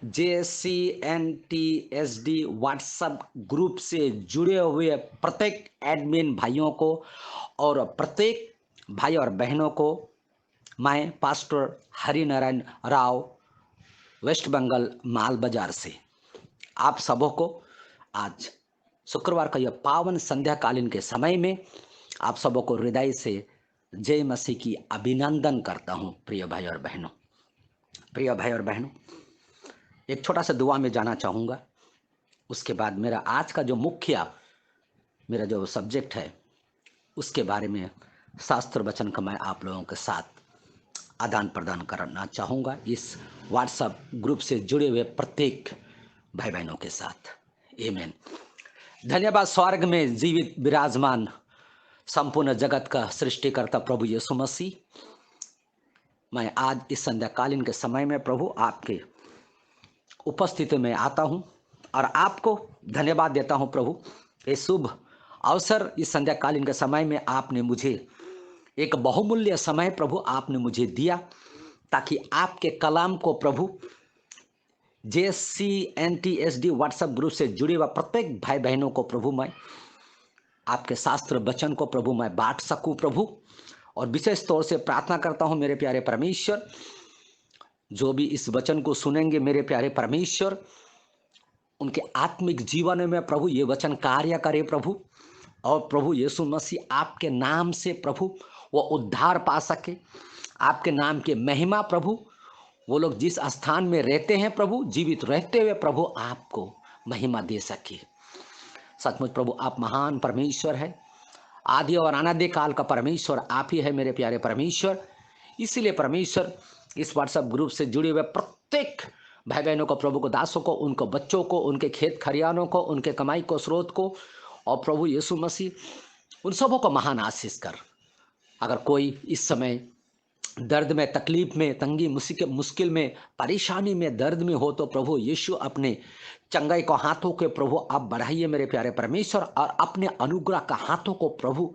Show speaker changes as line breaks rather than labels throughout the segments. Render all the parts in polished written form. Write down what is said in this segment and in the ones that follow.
JCNTSD WhatsApp group से जुड़े हुए प्रत्येक एडमिन भाइयों को और प्रत्येक भाई और बहनों को मैं पास्टर हरिनारायण राव वेस्ट बंगाल माल बाजार से आप सबों को आज शुक्रवार का यह पावन संध्याकालीन के समय में आप सबों को हृदय से जय मसीह की अभिनंदन करता हूँ। प्रिय भाई और बहनों, एक छोटा सा दुआ में जाना चाहूँगा। उसके बाद मेरा आज का जो मुख्य मेरा जो सब्जेक्ट है उसके बारे में शास्त्र वचन का मैं आप लोगों के साथ आदान प्रदान करना चाहूँगा, इस व्हाट्सएप ग्रुप से जुड़े हुए प्रत्येक भाई बहनों के साथ। आमीन। धन्यवाद। स्वर्ग में जीवित विराजमान संपूर्ण जगत का सृष्टिकर्ता प्रभु यीशु मसीह, मैं आज इस संध्याकालीन के समय में प्रभु आपके उपस्थिति में आता हूँ और आपको धन्यवाद देता हूँ प्रभु। ये शुभ अवसर इस संध्याकालीन के समय में आपने मुझे एक बहुमूल्य समय प्रभु आपने मुझे दिया, ताकि आपके कलाम को प्रभु JCNTSD व्हाट्सएप ग्रुप से जुड़े हुए प्रत्येक भाई बहनों को प्रभु मैं आपके शास्त्र वचन को प्रभु मैं बांट सकूं प्रभु। और विशेष तौर से प्रार्थना करता हूं मेरे प्यारे परमेश्वर, जो भी इस वचन को सुनेंगे मेरे प्यारे परमेश्वर, उनके आत्मिक जीवन में प्रभु ये वचन कार्य करे प्रभु। और प्रभु यीशु मसीह आपके नाम से प्रभु वो उद्धार पा सके, आपके नाम के महिमा प्रभु वो लोग जिस स्थान में रहते हैं प्रभु, जीवित रहते हुए प्रभु आपको महिमा दे सके। सचमुच प्रभु आप महान परमेश्वर है, आदि और अनादि काल का परमेश्वर आप ही है मेरे प्यारे परमेश्वर। इसीलिए परमेश्वर इस व्हाट्सएप ग्रुप से जुड़े हुए प्रत्येक भाई बहनों को, प्रभु को, दासों को, उनको बच्चों को, उनके खेत खरियानों को, उनके कमाई को स्रोत को, और प्रभु यीशु मसीह उन सबों को महान आशीष कर। अगर कोई इस समय दर्द में, तकलीफ में, तंगी मुश्किल में, परेशानी में, दर्द में हो तो प्रभु यीशु अपने चंगाई को हाथों के प्रभु आप बढ़ाइए मेरे प्यारे परमेश्वर, और अपने अनुग्रह का हाथों को प्रभु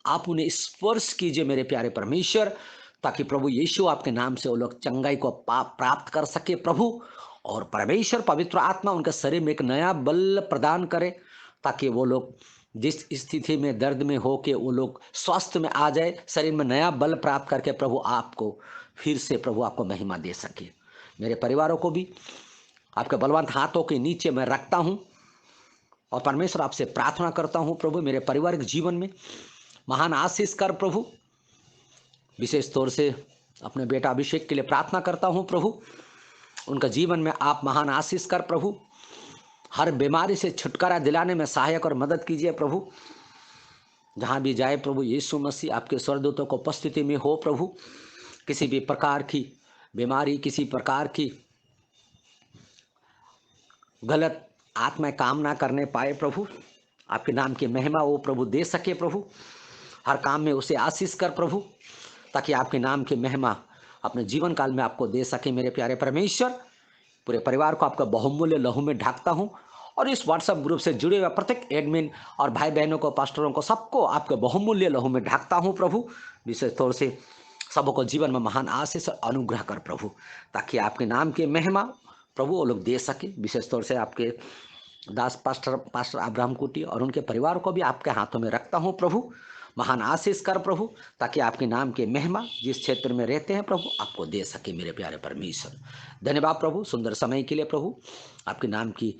आप उन्हें स्पर्श कीजिए मेरे प्यारे परमेश्वर, ताकि प्रभु यीशु आपके नाम से वो लोग चंगाई को प्राप्त कर सके प्रभु। और परमेश्वर पवित्र आत्मा उनके शरीर में एक नया बल प्रदान करे, ताकि वो लोग जिस स्थिति में दर्द में हो के वो लोग स्वास्थ्य में आ जाए, शरीर में नया बल प्राप्त करके प्रभु आपको फिर से प्रभु आपको महिमा दे सके। मेरे परिवारों को भी आपके बलवंत हाथों के नीचे मैं रखता हूँ और परमेश्वर आपसे प्रार्थना करता हूँ प्रभु, मेरे पारिवारिक जीवन में महान आशीष कर प्रभु। विशेष तौर से अपने बेटा अभिषेक के लिए प्रार्थना करता हूँ प्रभु, उनका जीवन में आप महान आशीष कर प्रभु। हर बीमारी से छुटकारा दिलाने में सहायक और मदद कीजिए प्रभु। जहाँ भी जाए प्रभु यीशु मसीह आपके स्वर्गदूतों को उपस्थिति में हो प्रभु। किसी भी प्रकार की बीमारी, किसी प्रकार की गलत आत्मा काम ना करने पाए प्रभु। आपके नाम की महिमा वो प्रभु दे सके प्रभु। हर काम में उसे आशीष कर प्रभु, ताकि आपके नाम की महिमा अपने जीवन काल में आपको दे सके मेरे प्यारे परमेश्वर। पूरे परिवार को आपका बहुमूल्य लहू में ढाकता हूँ, और इस व्हाट्सएप ग्रुप से जुड़े हुए प्रत्येक एडमिन और भाई बहनों को, पास्टरों को, सबको आपके बहुमूल्य लहू में ढाकता हूँ प्रभु। विशेष तौर से सबों को जीवन में महान आशीष और अनुग्रह कर प्रभु, ताकि आपके नाम की महिमा प्रभु वो लोग दे सके। विशेष तौर से आपके दास पास्टर अब्राहम कुटी और उनके परिवार को भी आपके हाथों में रखता हूँ प्रभु। महान आशीष कर प्रभु, ताकि आपके नाम के महिमा जिस क्षेत्र में रहते हैं प्रभु आपको दे सके मेरे प्यारे परमेश्वर। धन्यवाद प्रभु सुंदर समय के लिए प्रभु। आपके नाम की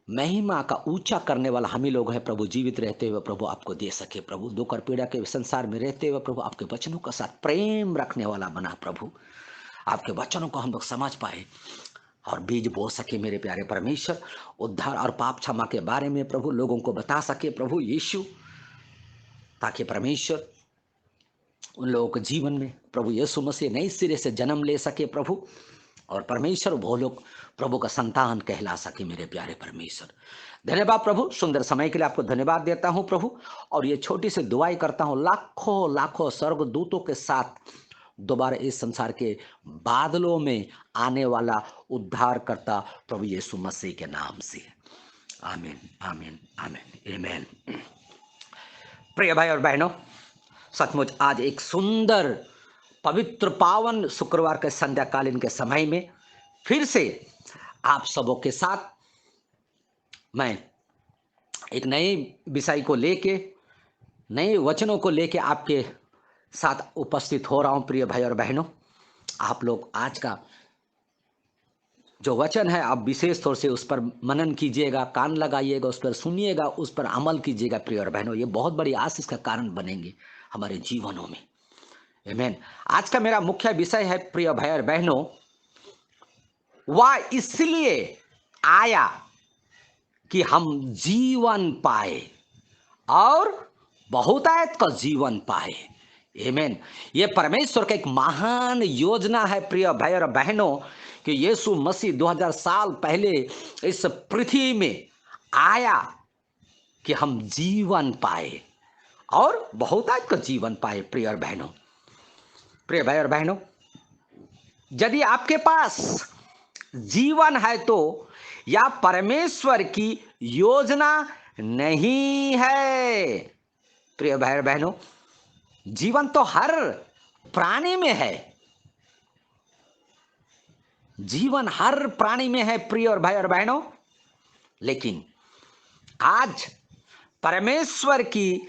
महिमा का ऊंचा करने वाला हम ही लोग हैं प्रभु, जीवित रहते हुए प्रभु आपको दे सके प्रभु। दुख और पीड़ा के संसार में रहते हुए प्रभु आपके वचनों के साथ प्रेम रखने वाला बना प्रभु। आपके वचनों को हम लोग समझ पाए और बीज बो सके मेरे प्यारे परमेश्वर। उद्धार और पाप क्षमा के बारे में प्रभु लोगों को बता सके प्रभु यीशु, ताकि परमेश्वर उन लोगों के जीवन में प्रभु यीशु मसीह नए सिरे से जन्म ले सके प्रभु, और परमेश्वर वो लोग प्रभु का संतान कहला सके मेरे प्यारे परमेश्वर। धन्यवाद प्रभु सुंदर समय के लिए आपको धन्यवाद देता हूं प्रभु। और ये छोटी सी दुआई करता हूं लाखों लाखों स्वर्गदूतों के साथ दोबारा इस संसार के बादलों में आने वाला उद्धार करता प्रभु यीशु मसीह के नाम से। आमीन आमीन आमीन आमीन। प्रिय भाई और बहनों, सचमुच आज एक सुंदर पवित्र पावन शुक्रवार के संध्याकालीन के समय में फिर से आप सबों के साथ मैं एक नए विषय को लेके, नए वचनों को लेके आपके साथ उपस्थित हो रहा हूं। प्रिय भाई और बहनों, आप लोग आज का जो वचन है आप विशेष तौर से उस पर मनन कीजिएगा, कान लगाइएगा, उस पर सुनिएगा, उस पर अमल कीजिएगा। प्रिय और बहनों, ये बहुत बड़ी आशीष का कारण बनेंगे हमारे जीवनों में। आमीन। आज का मेरा मुख्य विषय है प्रिय भाई और बहनों, वह इसलिए आया कि हम जीवन पाए और बहुतायत का जीवन पाए। आमीन। ये परमेश्वर का एक महान योजना है प्रिय भाई और बहनों, कि यीशु मसीह 2000 साल पहले इस पृथ्वी में आया कि हम जीवन पाए और बहुतायत का जीवन पाए। प्रिय और बहनों, प्रिय भाई और बहनों, यदि आपके पास जीवन है तो यह परमेश्वर की योजना नहीं है। प्रिय भाई और बहनों, जीवन तो हर प्राणी में है, जीवन हर प्राणी में है प्रिय और भाई और बहनों, लेकिन आज परमेश्वर की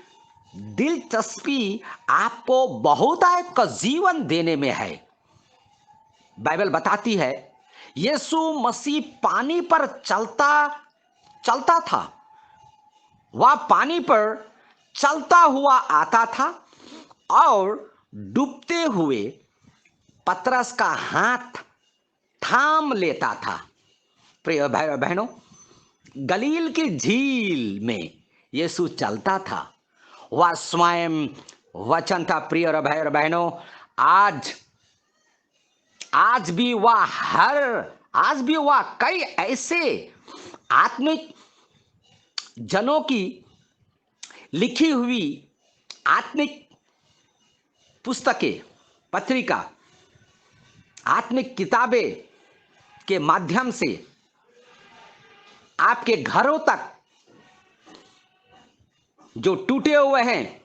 दिलचस्पी आपको बहुतायत का जीवन देने में है। बाइबल बताती है यीशु मसीह पानी पर चलता था, वह पानी पर चलता हुआ आता था और डूबते हुए पतरस का हाथ थाम लेता था। प्रिय भाई और बहनों, गलील की झील में यीशु चलता था, वह स्वयं वचन था। प्रिय भाई और बहनों, आज भी वह कई ऐसे आत्मिक जनों की लिखी हुई आत्मिक पुस्तकें, पत्रिका, आत्मिक किताबें के माध्यम से आपके घरों तक जो टूटे हुए हैं,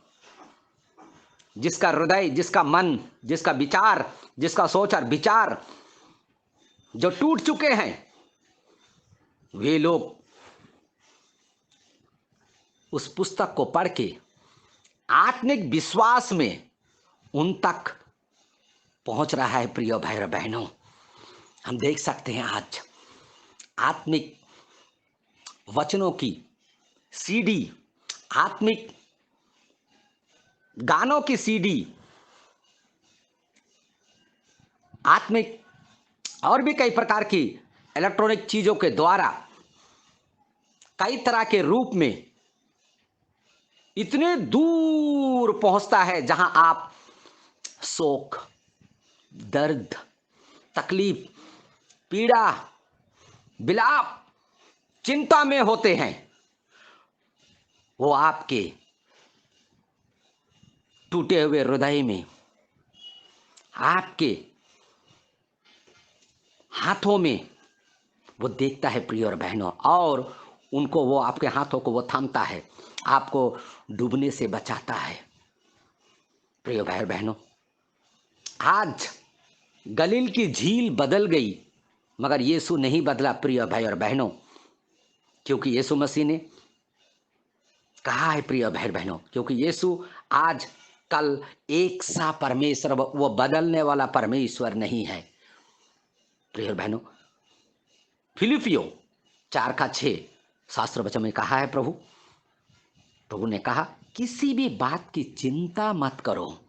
जिसका हृदय, जिसका मन, जिसका विचार, जिसका सोच और विचार जो टूट चुके हैं, वे लोग उस पुस्तक को पढ़ के आत्मिक विश्वास में उन तक पहुंच रहा है। प्रिय भाई और बहनों, हम देख सकते हैं आज आत्मिक वचनों की सीडी, आत्मिक गानों की सीडी, आत्मिक और भी कई प्रकार की इलेक्ट्रॉनिक चीजों के द्वारा कई तरह के रूप में इतने दूर पहुंचता है जहां आप शोक, दर्द, तकलीफ, पीड़ा, विलाप, चिंता में होते हैं। वो आपके टूटे हुए हृदय में, आपके हाथों में वो देखता है प्रिय और बहनों, और उनको, वो आपके हाथों को वो थामता है, आपको डूबने से बचाता है। प्रिय भाई और बहनों, आज गलील की झील बदल गई मगर यीशु नहीं बदला। प्रिय भाई और बहनों, क्योंकि यीशु मसीह ने कहा है, प्रिय भाई बहनों, क्योंकि यीशु आज कल एक सा परमेश्वर, वो बदलने वाला परमेश्वर नहीं है। प्रिय बहनों, फिलिपियों 4:6 शास्त्र वचन में कहा है, प्रभु ने कहा किसी भी बात की चिंता मत करो।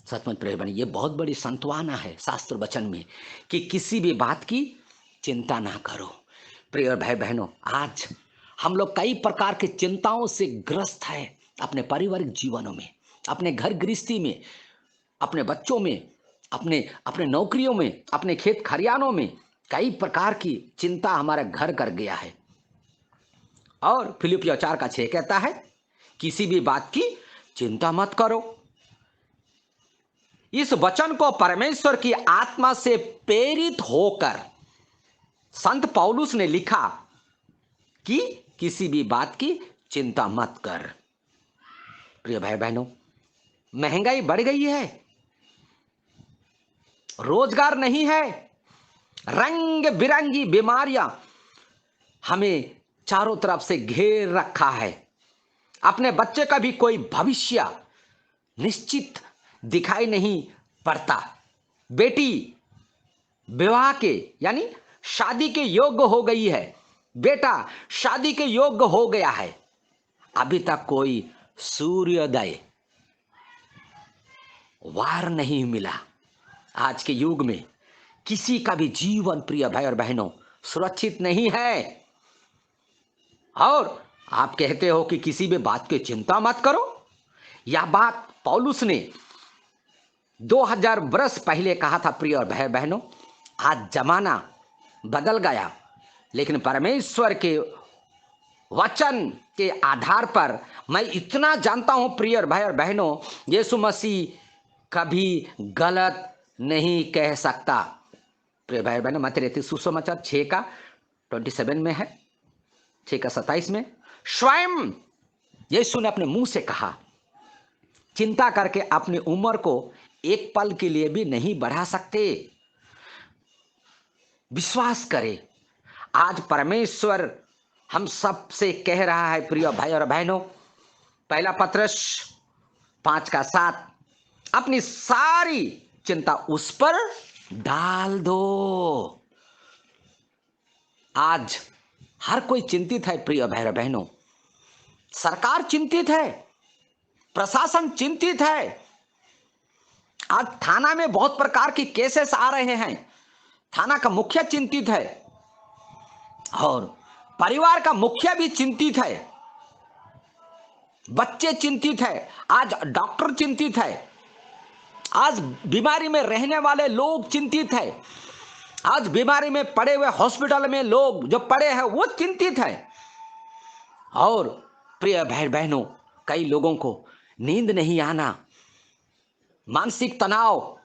सचमुच प्रिय बहनों, ये बहुत बड़ी सांत्वना है शास्त्र वचन में कि किसी भी बात की चिंता ना करो। प्रिय भाई बहनों, आज हम लोग कई प्रकार की चिंताओं से ग्रस्त है, अपने पारिवारिक जीवनों में, अपने घर गृहस्थी में, अपने बच्चों में, अपने नौकरियों में, अपने खेत खरियानों में कई प्रकार की चिंता हमारा घर कर गया है। और फिलिपियों 4:6 कहता है किसी भी बात की चिंता मत करो। इस वचन को परमेश्वर की आत्मा से प्रेरित होकर संत पौलुस ने लिखा कि किसी भी बात की चिंता मत कर। प्रिय भाई बहनों, महंगाई बढ़ गई है, रोजगार नहीं है, रंग बिरंगी बीमारियां हमें चारों तरफ से घेर रखा है। अपने बच्चे का भी कोई भविष्य निश्चित दिखाई नहीं पड़ता। बेटी विवाह के यानी शादी के योग्य हो गई है, बेटा शादी के योग्य हो गया है, अभी तक कोई सूर्योदय वार नहीं मिला। आज के युग में किसी का भी जीवन, प्रिय भाई और बहनों, सुरक्षित नहीं है। और आप कहते हो कि किसी भी बात की चिंता मत करो। यह बात पौलुस ने 2000 वर्ष पहले कहा था। प्रिय भाई बहनों, आज जमाना बदल गया, लेकिन परमेश्वर के वचन के आधार पर मैं इतना जानता हूं प्रिय भाई और बहनों, यीशु मसीह कभी गलत नहीं कह सकता। प्रिय भाई बहनों, मत्ती रहती सुसमाचार 6:27 में है, 6:27 में स्वयं यीशु ने अपने मुंह से कहा, चिंता करके अपनी उम्र को एक पल के लिए भी नहीं बढ़ा सकते। विश्वास करें, आज परमेश्वर हम सब से कह रहा है प्रिय भाई और बहनों, पहला पत्रस 5:7, अपनी सारी चिंता उस पर डाल दो। आज हर कोई चिंतित है प्रिय भाई और बहनों, सरकार चिंतित है, प्रशासन चिंतित है। आज थाना में बहुत प्रकार की केसेस आ रहे हैं, थाना का मुखिया चिंतित है और परिवार का मुखिया भी चिंतित है, बच्चे चिंतित है, आज डॉक्टर चिंतित है, आज बीमारी में रहने वाले लोग चिंतित है, आज बीमारी में पड़े हुए हॉस्पिटल में लोग जो पड़े हैं वो चिंतित है। और प्रिय भाई बहनों, कई लोगों को नींद नहीं आना, मानसिक तनाव,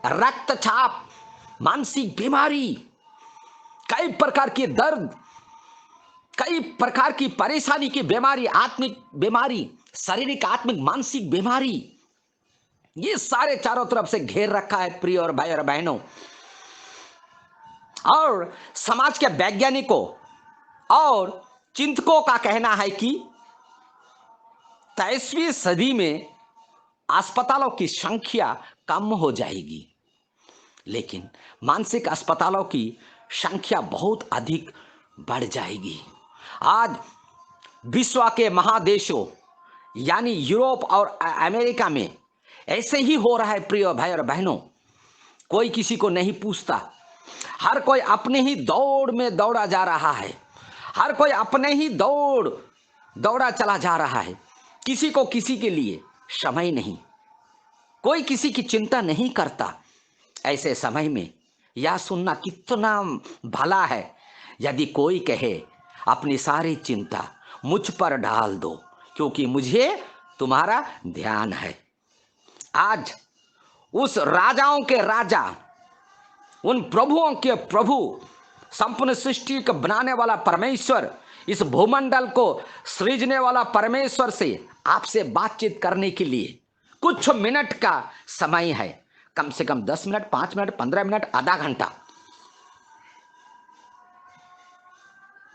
रक्तचाप, मानसिक बीमारी, कई प्रकार के दर्द, कई प्रकार की परेशानी की बीमारी, आत्मिक बीमारी, शारीरिक आत्मिक मानसिक बीमारी, ये सारे चारों तरफ से घेर रखा है प्रिय और भाई और बहनों। और समाज के वैज्ञानिकों और चिंतकों का कहना है कि 23वीं सदी में अस्पतालों की संख्या कम हो जाएगी, लेकिन मानसिक अस्पतालों की संख्या बहुत अधिक बढ़ जाएगी। आज विश्व के महादेशों यानी यूरोप और अमेरिका में ऐसे ही हो रहा है प्रिय भाई और बहनों, कोई किसी को नहीं पूछता, हर कोई अपने ही दौड़ में दौड़ा जा रहा है, हर कोई अपने ही दौड़ा चला जा रहा है, किसी को किसी के लिए समय नहीं, कोई किसी की चिंता नहीं करता। ऐसे समय में यह सुनना कितना भला है यदि कोई कहे अपनी सारी चिंता मुझ पर डाल दो क्योंकि मुझे तुम्हारा ध्यान है। आज उस राजाओं के राजा, उन प्रभुओं के प्रभु, संपूर्ण सृष्टि को बनाने वाला परमेश्वर, इस भूमंडल को सृजने वाला परमेश्वर से आपसे बातचीत करने के लिए कुछ मिनट का समय है, कम से कम 10 मिनट, 5 मिनट, 15 मिनट, आधा घंटा,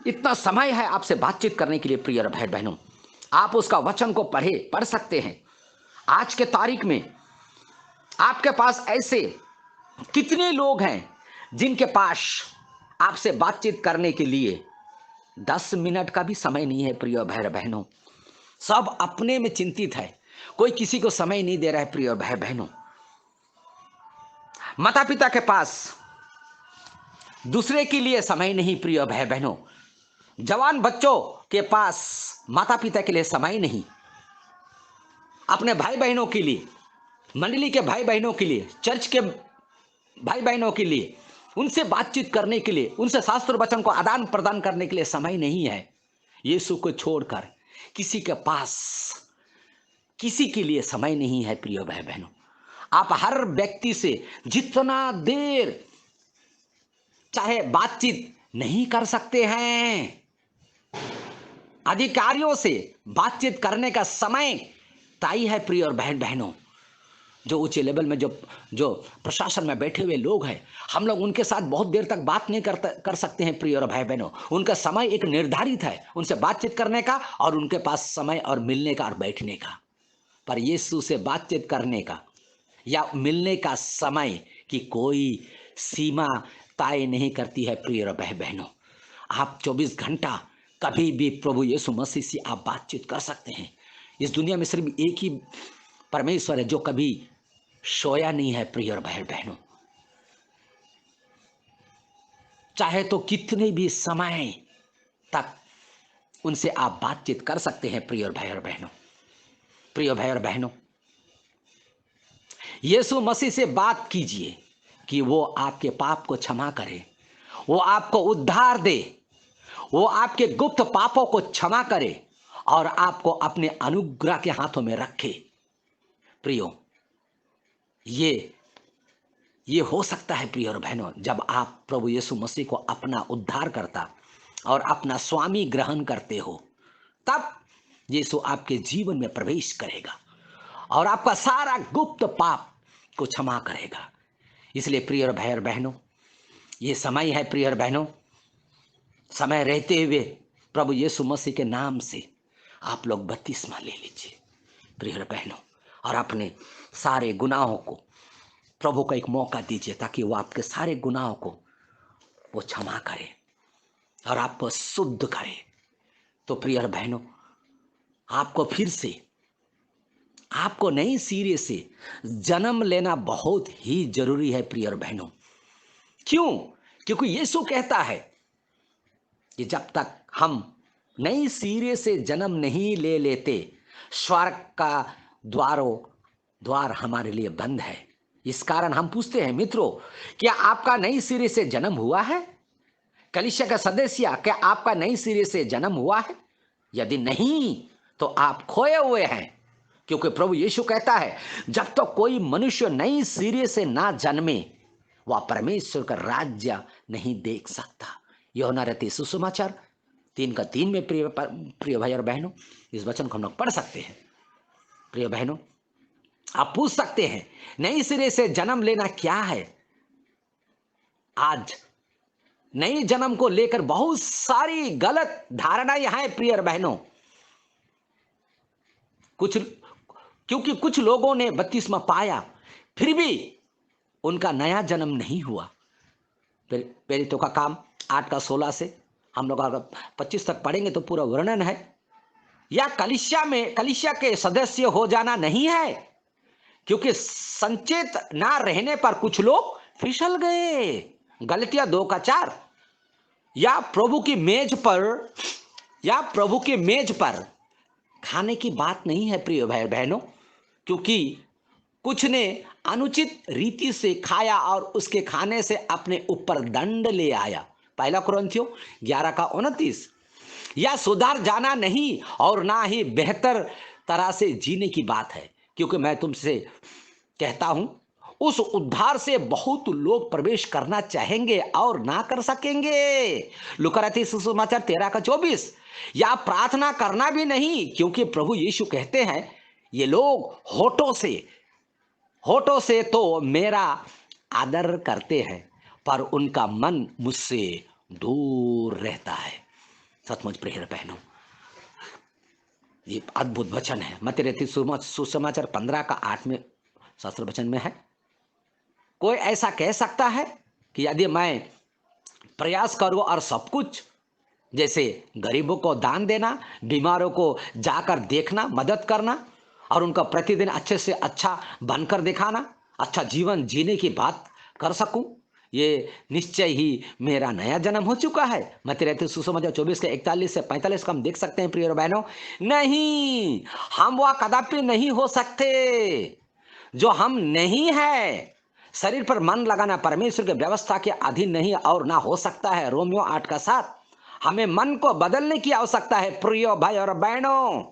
इतना समय है आपसे बातचीत करने के लिए। प्रिय भाई बहनों, आप उसका वचन को पढ़ सकते हैं। आज के तारीख में आपके पास ऐसे कितने लोग हैं जिनके पास आपसे बातचीत करने के लिए 10 मिनट का भी समय नहीं है। प्रिय भाई बहनों, सब अपने में चिंतित है, कोई किसी को समय नहीं दे रहा है। प्रिय भाई बहनों, माता पिता के पास दूसरे के लिए समय नहीं। प्रिय भाई बहनों, जवान बच्चों के पास माता पिता के लिए समय नहीं, अपने भाई बहनों के लिए, मंडली के भाई बहनों के लिए, चर्च के भाई बहनों के लिए, उनसे बातचीत करने के लिए, उनसे शास्त्र वचन को आदान प्रदान करने के लिए समय नहीं है। यीशु को छोड़कर किसी के पास किसी के लिए समय नहीं है। प्रिय भाई बहनों, आप हर व्यक्ति से जितना देर चाहे बातचीत नहीं कर सकते हैं। अधिकारियों से बातचीत करने का समय तय है। प्रिय और बहनों, जो ऊंचे लेवल में जो जो प्रशासन में बैठे हुए लोग हैं, हम लोग उनके साथ बहुत देर तक बात नहीं कर सकते हैं प्रिय और भाई बहनों। उनका समय एक निर्धारित है उनसे बातचीत करने का, और उनके पास समय और मिलने का और बैठने का। पर यीशु से बातचीत करने का या मिलने का समय की कोई सीमा तय नहीं करती है प्रिय और भाई बहनों। आप 24 घंटा कभी भी प्रभु यीशु मसीह से आप बातचीत कर सकते हैं। इस दुनिया में सिर्फ एक ही परमेश्वर है जो कभी सोया नहीं है प्रिय और भाई बहनों। चाहे तो कितने भी समय तक उनसे आप बातचीत कर सकते हैं प्रिय और भाई और बहनों। प्रिय भाई और बहनों, यीशु मसीह से बात कीजिए कि वो आपके पाप को क्षमा करे, वो आपको उद्धार दे, वो आपके गुप्त पापों को क्षमा करे और आपको अपने अनुग्रह के हाथों में रखे। प्रियो, ये हो सकता है प्रिय और बहनों, जब आप प्रभु यीशु मसीह को अपना उद्धार करता और अपना स्वामी ग्रहण करते हो, तब यीशु आपके जीवन में प्रवेश करेगा और आपका सारा गुप्त पाप को क्षमा करेगा। इसलिए प्रिय और भाई और बहनों, ये समय है प्रिय और बहनों, समय रहते हुए प्रभु यीशु मसीह के नाम से आप लोग बपतिस्मा ले लीजिए प्रिय और बहनों, और अपने सारे गुनाहों को प्रभु को एक मौका दीजिए ताकि वो आपके सारे गुनाहों को वो क्षमा करे और आपको शुद्ध करे। तो प्रिय और बहनों, आपको फिर से आपको नई सिरे से जन्म लेना बहुत ही जरूरी है प्रिय और बहनों। क्यों? क्योंकि यीशु कहता है कि जब तक हम नई सिरे से जन्म नहीं ले लेते, स्वर्ग का द्वार हमारे लिए बंद है। इस कारण हम पूछते हैं, मित्रों, क्या आपका नई सिरे से जन्म हुआ है? कलीसिया का सदस्य, क्या आपका नई सिरे से जन्म हुआ है? यदि नहीं तो आप खोए हुए हैं, क्योंकि प्रभु यीशु कहता है जब तक तो कोई मनुष्य नई सिरे से ना जन्मे वह परमेश्वर का राज्य नहीं देख सकता। यूहन्ना रचित सुसमाचार 3:3 में प्रिय भाई और बहनों, इस वचन को हम लोग पढ़ सकते हैं। प्रिय बहनों, आप पूछ सकते हैं नई सिरे से जन्म लेना क्या है? आज नई जन्म को लेकर बहुत सारी गलत धारणाएं हैं प्रिय और बहनों। क्योंकि कुछ लोगों ने बपतिस्मा पाया फिर भी उनका नया जन्म नहीं हुआ। प्रेरितों का काम 8:16 से हम लोग अगर 25 तक पढ़ेंगे तो पूरा वर्णन है। या कलीसिया के सदस्य हो जाना नहीं है, क्योंकि संचेत ना रहने पर कुछ लोग फिसल गए। गलतियां 2:4। या प्रभु की मेज पर खाने की बात नहीं है प्रिय भाई बहनों, क्योंकि कुछ ने अनुचित रीति से खाया और उसके खाने से अपने ऊपर दंड ले आया। 1 कुरिन्थियों 11:29। या सुधार जाना नहीं और ना ही बेहतर तरह से जीने की बात है, क्योंकि मैं तुमसे कहता हूं उस उद्धार से बहुत लोग प्रवेश करना चाहेंगे और ना कर सकेंगे। लूका रचित सुसमाचार 13:24। या प्रार्थना करना भी नहीं, क्योंकि प्रभु यीशु कहते हैं ये लोग होठों से तो मेरा आदर करते हैं पर उनका मन मुझसे दूर रहता है। सचमुच प्रिय बहनों, ये अद्भुत वचन है। मत्ती रचित सुसमाचार 15:8 में शास्त्र वचन में है। कोई ऐसा कह सकता है कि यदि मैं प्रयास करूं और सब कुछ, जैसे गरीबों को दान देना, बीमारों को जाकर देखना, मदद करना और उनका प्रतिदिन अच्छे से अच्छा बनकर दिखाना, अच्छा जीवन जीने की बात कर सकूं, ये निश्चय ही मेरा नया जन्म हो चुका है। मत्ती रचित सुसमाचार 24:41 से 45 का हम देख सकते हैं प्रिय बहनों। नहीं, हम वह कदापि नहीं हो सकते जो हम नहीं है। शरीर पर मन लगाना परमेश्वर की व्यवस्था के अधीन नहीं और ना हो सकता है। रोमियो 8:7। हमें मन को बदलने की आवश्यकता है प्रिय भाई और बहनों।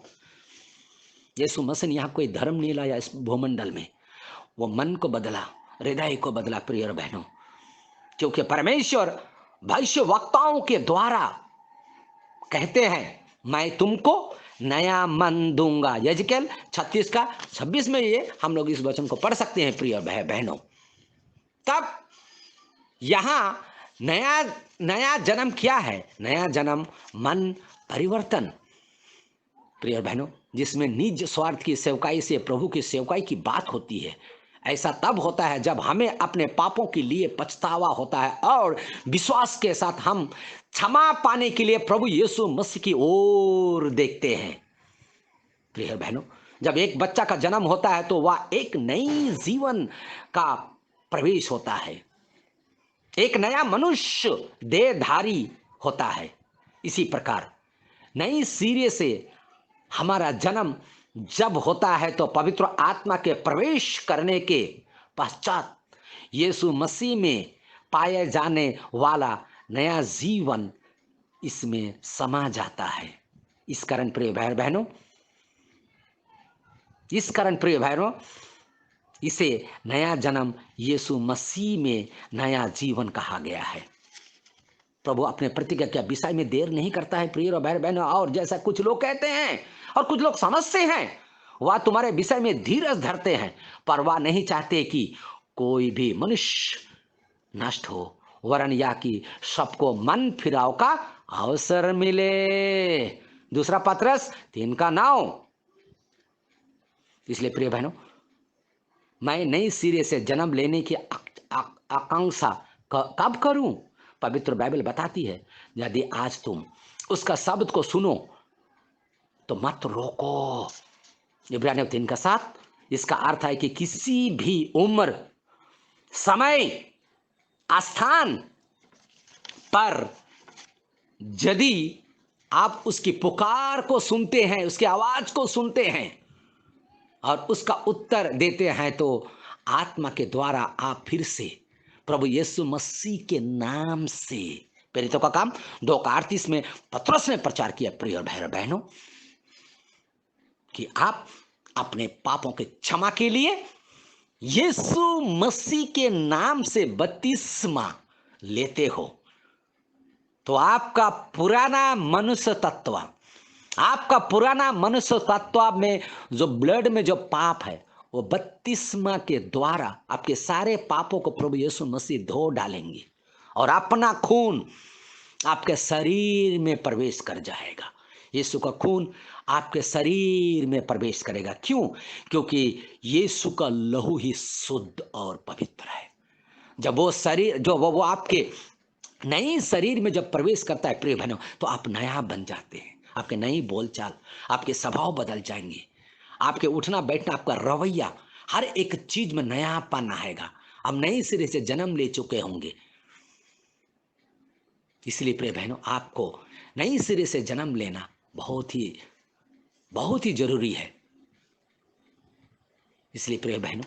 यीशु मसीह ने यहाँ कोई धर्म नहीं लाया इस भूमंडल में, वो मन को बदला, हृदय को बदला प्रिय और बहनों। क्योंकि परमेश्वर भविष्यवक्ताओं के द्वारा कहते हैं मैं तुमको नया मन दूंगा। यजकेल 36 का 26 में ये हम लोग इस वचन को पढ़ सकते हैं प्रिय भाई बहनों। तब यहां नया नया जन्म क्या है? नया जन्म मन परिवर्तन प्रिय बहनों, जिसमें निज स्वार्थ की सेवकाई से प्रभु की सेवकाई की बात होती है। ऐसा तब होता है जब हमें अपने पापों के लिए पछतावा होता है और विश्वास के साथ हम क्षमा पाने के लिए प्रभु यीशु मसीह की ओर देखते हैं। प्रिय बहनों, जब एक बच्चा का जन्म होता है तो वह एक नई जीवन का प्रवेश होता है, एक नया मनुष्य देहधारी होता है। इसी प्रकार नई सिरे से हमारा जन्म जब होता है तो पवित्र आत्मा के प्रवेश करने के पश्चात यीशु मसीह में पाए जाने वाला नया जीवन इसमें समा जाता है। इस कारण प्रिय भाई बहनों, इसे नया जन्म यीशु मसीह में नया जीवन कहा गया है। प्रभु अपने प्रतिज्ञा के विषय में देर नहीं करता है प्रिय भाई बहनों। और जैसा कुछ लोग कहते हैं और कुछ लोग समझते हैं, वह तुम्हारे विषय में धीरज धरते हैं, पर वह नहीं चाहते कि कोई भी मनुष्य नष्ट हो, वरन या कि सबको मन फिराव का अवसर मिले। दूसरा पत्रस 3:9। इसलिए प्रिय बहनों, मैं नई सिरे से जन्म लेने की आकांक्षा कब करूं? पवित्र बाइबल बताती है, यदि आज तुम उसका शब्द को सुनो तो मत रोको। इब्रानियों 3:7। इसका अर्थ है कि किसी भी उम्र, समय, स्थान पर यदि आप उसकी पुकार को सुनते हैं, उसकी आवाज को सुनते हैं और उसका उत्तर देते हैं, तो आत्मा के द्वारा आप फिर से प्रभु यीशु मसीह के नाम से, प्रेरितों का काम 2:38 में पतरस ने प्रचार किया प्रिय भाई बहनों, कि आप अपने पापों के क्षमा के लिए यीशु मसीह के नाम से बपतिस्मा लेते हो, तो आपका पुराना मनुष्य तत्व में जो ब्लड में जो पाप है, वो बपतिस्मा के द्वारा आपके सारे पापों को प्रभु यीशु मसीह धो डालेंगे और अपना खून आपके शरीर में प्रवेश कर जाएगा। यीशु का खून आपके शरीर में प्रवेश करेगा। क्यों? क्योंकि यीशु का लहू ही शुद्ध और पवित्र है। जब वो शरीर जो वो आपके नए शरीर में जब प्रवेश करता है प्रिय बहनों, तो आप नया बन जाते हैं। आपके नई बोलचाल, आपके स्वभाव बदल जाएंगे, आपके उठना बैठना, आपका रवैया, हर एक चीज में नयापन आएगा। आप नए सिरे से जन्म ले चुके होंगे। इसलिए प्रिय बहनों, आपको नई सिरे से जन्म लेना बहुत ही जरूरी है। इसलिए प्रिय बहनों,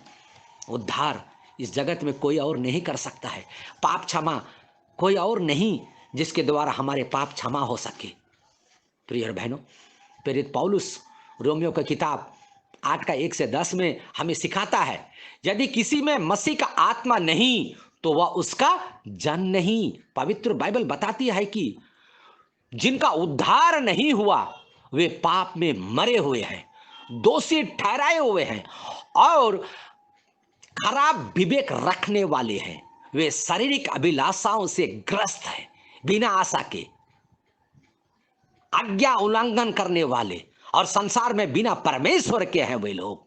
उद्धार इस जगत में कोई और नहीं कर सकता है। पाप क्षमा कोई और नहीं जिसके द्वारा हमारे पाप क्षमा हो सके। प्रिय बहनों, प्रेरित पौलुस रोमियो की किताब 8:1-10 में हमें सिखाता है, यदि किसी में मसीह का आत्मा नहीं तो वह उसका जन नहीं। पवित्र बाइबल बताती है कि जिनका उद्धार नहीं हुआ वे पाप में मरे हुए हैं, दोषी ठहराए हुए हैं और खराब विवेक रखने वाले हैं। वे शारीरिक अभिलाषाओं से ग्रस्त हैं, बिना आशा के, आज्ञा उल्लंघन करने वाले और संसार में बिना परमेश्वर के हैं वे लोग।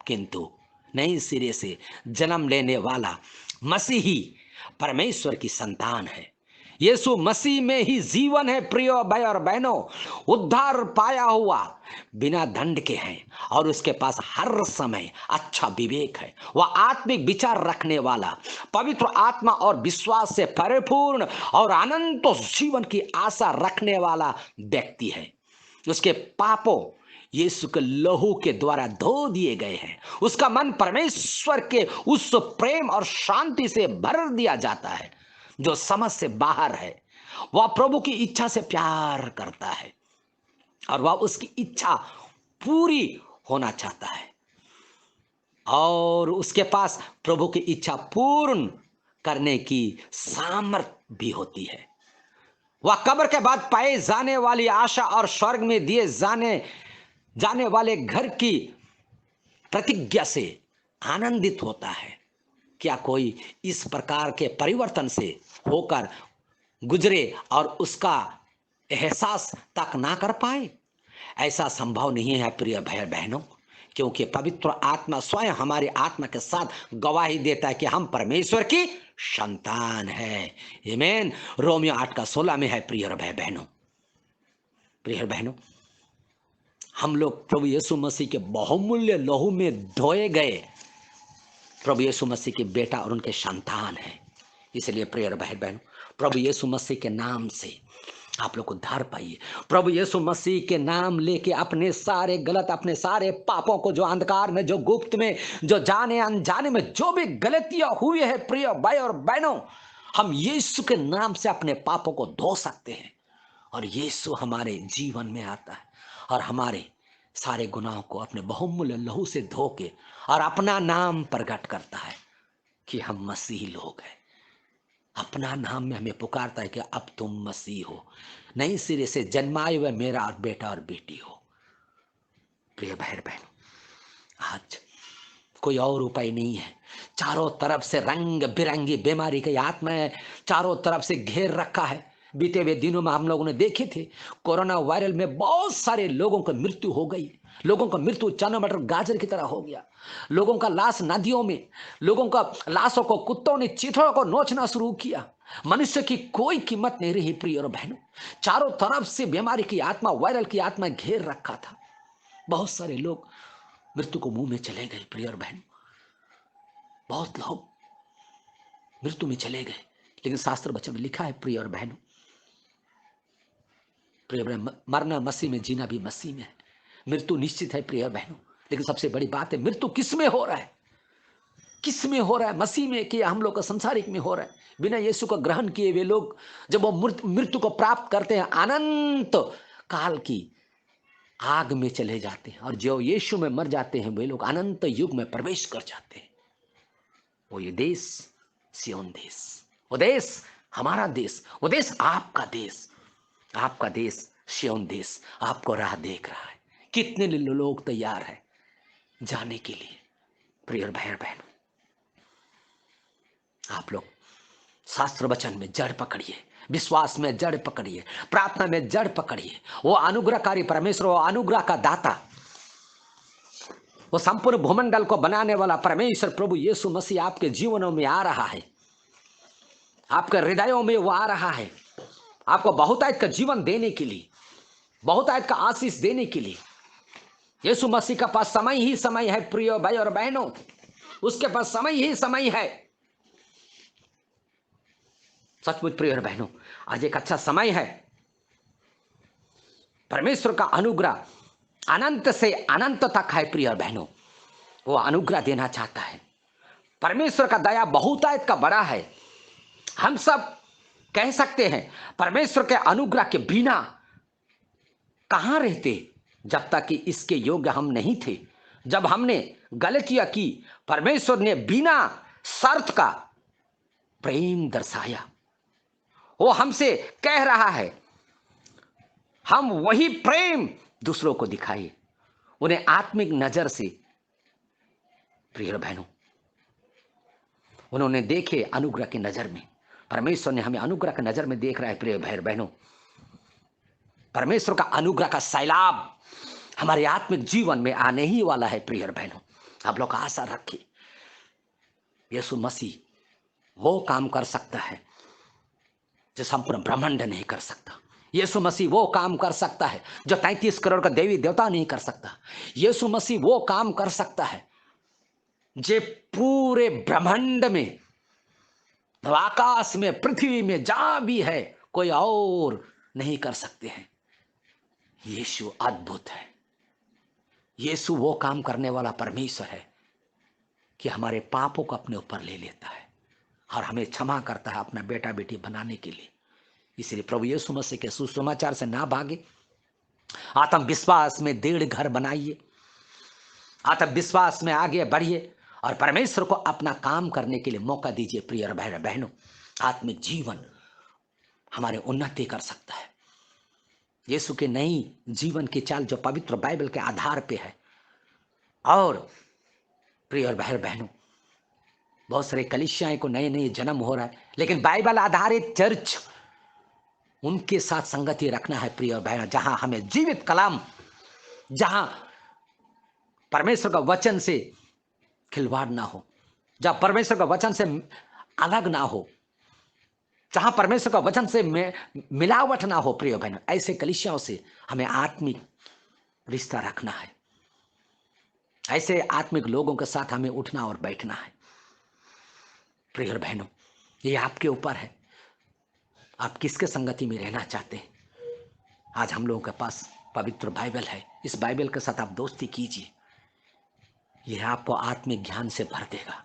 किंतु नए सिरे से जन्म लेने वाला मसीही परमेश्वर की संतान है। यीशु मसीह में ही जीवन है प्रिय भाई और बहनों। उद्धार पाया हुआ बिना दंड के हैं और उसके पास हर समय अच्छा विवेक है। वह आत्मिक विचार रखने वाला, पवित्र आत्मा और विश्वास से परिपूर्ण और अनंत जीवन की आशा रखने वाला व्यक्ति है। उसके पापों यीशु के लहू के द्वारा धो दिए गए हैं। उसका मन परमेश्वर के उस प्रेम और शांति से भर दिया जाता है जो समझ से बाहर है। वह प्रभु की इच्छा से प्यार करता है और वह उसकी इच्छा पूरी होना चाहता है और उसके पास प्रभु की इच्छा पूर्ण करने की सामर्थ्य भी होती है। वह कब्र के बाद पाए जाने वाली आशा और स्वर्ग में दिए जाने जाने वाले घर की प्रतिज्ञा से आनंदित होता है। क्या कोई इस प्रकार के परिवर्तन से होकर गुजरे और उसका एहसास तक ना कर पाए? ऐसा संभव नहीं है प्रिय भाई बहनों, क्योंकि पवित्र आत्मा स्वयं हमारी आत्मा के साथ गवाही देता है कि हम परमेश्वर की संतान है। आमीन। रोमियो 8:16 में है प्रिय भाई बहनों। प्रिय बहनों, हम लोग प्रभु यीशु मसीह के बहुमूल्य लहू में धोए गए प्रभु यीशु मसीह के बेटा और उनके संतान हैं। इसलिए प्रिय भाई बहनों, प्रभु यीशु मसीह के नाम से आप लोग उद्धार पाइए। प्रभु यीशु मसीह के नाम लेके अपने सारे गलत, अपने सारे पापों को, जो अंधकार में, जो गुप्त में, जो जाने अनजाने में जो भी गलतियां हुई है प्रिय भाई और बहनों, हम यीशु के नाम से अपने पापों को धो सकते हैं। और यीशु हमारे जीवन में आता है और हमारे सारे गुनाहों को अपने बहुमूल्य लहू से धो के और अपना नाम प्रकट करता है कि हम मसीही लोग हैं। अपना नाम में हमें पुकारता है कि अब तुम मसीह हो, नई सिरे से जन्माए हुए मेरा बेटा और बेटी हो। प्रिय भाई बहन, आज कोई और उपाय नहीं है। चारों तरफ से रंग बिरंगी बीमारी की आत्माएं चारों तरफ से घेर रखा है। बीते हुए दिनों में हम लोगों ने देखे थे, कोरोना वायरल में बहुत सारे लोगों की मृत्यु हो गई। लोगों का मृत्यु चना मटर गाजर की तरह हो गया। लोगों का लाश नदियों में, लोगों का लाशों को कुत्तों ने, चीथड़ों को नोचना शुरू किया। मनुष्य की कोई कीमत नहीं रही प्रिय और बहनों। चारों तरफ से बीमारी की आत्मा, वायरल की आत्मा घेर रखा था। बहुत सारे लोग मृत्यु को मुंह में चले गए प्रिय और बहनों। बहुत लोग मृत्यु में चले गए, लेकिन शास्त्र वचन में लिखा है प्रिय और बहनों, प्रिय बहन, मरना मसीह में, जीना भी मसीह में है। मृत्यु निश्चित है प्रिय बहनों, लेकिन सबसे बड़ी बात है मृत्यु किस में हो रहा है? किस में हो रहा है? मसीह में कि हम लोग का संसारिक में हो रहा है? बिना यीशु को ग्रहण किए वे लोग जब वो मृत्यु को प्राप्त करते हैं, अनंत काल की आग में चले जाते हैं। और जो यीशु में मर जाते हैं वे लोग अनंत युग में प्रवेश कर जाते हैं। वो ये देश सिय्योन देश, वो देश हमारा देश, वो देश आपका देश, आपका देश सिय्योन देश आपको राह देख रहा है। कितने लोग तैयार है जाने के लिए? प्रिय भाई बहनों, आप लोग शास्त्र वचन में जड़ पकड़िए, विश्वास में जड़ पकड़िए, प्रार्थना में जड़ पकड़िए। वो अनुग्रहकारी परमेश्वर, वो अनुग्रह का दाता, वो संपूर्ण भूमंडल को बनाने वाला परमेश्वर प्रभु यीशु मसीह आपके जीवनों में आ रहा है, आपके हृदयों में वो आ रहा है, आपको बहुतायत का जीवन देने के लिए, बहुतायत का आशीष देने के लिए। यीशु मसीह का पास समय ही समय है प्रिय भाई और बहनों, उसके पास समय ही समय है। सचमुच प्रिय और बहनों, आज एक अच्छा समय है। परमेश्वर का अनुग्रह अनंत से अनंत तक है प्रिय और बहनों, वो अनुग्रह देना चाहता है। परमेश्वर का दया बहुतायत का बड़ा है। हम सब कह सकते हैं परमेश्वर के अनुग्रह के बिना कहां रहते, जब तक कि इसके योग्य हम नहीं थे। जब हमने गलतियां की, परमेश्वर ने बिना शर्त का प्रेम दर्शाया। वो हमसे कह रहा है हम वही प्रेम दूसरों को दिखाइए, उन्हें आत्मिक नजर से। प्रिय बहनों, उन्होंने देखे अनुग्रह की नजर में। परमेश्वर ने हमें अनुग्रह की नजर में देख रहा है प्रिय भाई बहनों। परमेश्वर का अनुग्रह का सैलाब हमारे आत्मिक जीवन में आने ही वाला है प्रिय बहनों। आप लोग आशा रखिए, यीशु मसीह वो काम कर सकता है जो संपूर्ण ब्रह्मांड नहीं कर सकता। यीशु मसीह वो काम कर सकता है जो 33 करोड़ का देवी देवता नहीं कर सकता। यीशु मसीह वो काम कर सकता है जो पूरे ब्रह्मांड में, आकाश में, पृथ्वी में, जहां भी है कोई और नहीं कर सकते हैं। यीशु अद्भुत है। यीशु वो काम करने वाला परमेश्वर है कि हमारे पापों को अपने ऊपर ले लेता है और हमें क्षमा करता है अपना बेटा बेटी बनाने के लिए। इसलिए प्रभु यीशु मसीह के सुसमाचार से ना भागे, आत्मविश्वास में दृढ़ घर बनाइए, आत्मविश्वास में आगे बढ़िए और परमेश्वर को अपना काम करने के लिए मौका दीजिए। प्रिय भाई बहनों, आत्मिक जीवन हमारे उन्नति कर सकता है। यीशु के नई जीवन की चाल जो पवित्र बाइबल के आधार पे है। और प्रिय और भाई बहनों, बहुत सारे कलीसियाएं को नए नए जन्म हो रहा है, लेकिन बाइबल आधारित चर्च उनके साथ संगति रखना है प्रिय और बहनों, जहां हमें जीवित कलाम, जहां परमेश्वर का वचन से खिलवाड़ ना हो, जहां परमेश्वर का वचन से अलग ना हो, जहां परमेश्वर का वचन से मिलावट ना हो। प्रिय बहनों, ऐसे कलीसियाओं से हमें आत्मिक रिश्ता रखना है। ऐसे आत्मिक लोगों के साथ हमें उठना और बैठना है। प्रिय बहनों, ये आपके ऊपर है, आप किसके संगति में रहना चाहते हैं। आज हम लोगों के पास पवित्र बाइबल है, इस बाइबल के साथ आप दोस्ती कीजिए। यह आपको आत्मिक ज्ञान से भर देगा,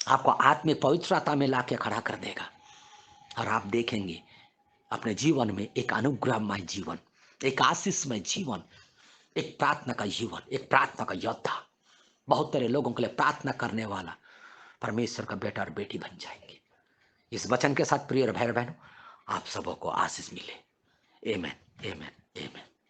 आपको आत्मिक पवित्रता में लाके खड़ा कर देगा, और आप देखेंगे अपने जीवन में एक अनुग्रहमय जीवन, एक आशीषमय जीवन, एक प्रार्थना का जीवन, एक प्रार्थना का योद्धा, बहुत सारे लोगों के लिए प्रार्थना करने वाला परमेश्वर का बेटा और बेटी बन जाएंगे। इस वचन के साथ प्रिय भाई बहनों, आप सबों को आशीष मिले। आमेन, आमेन।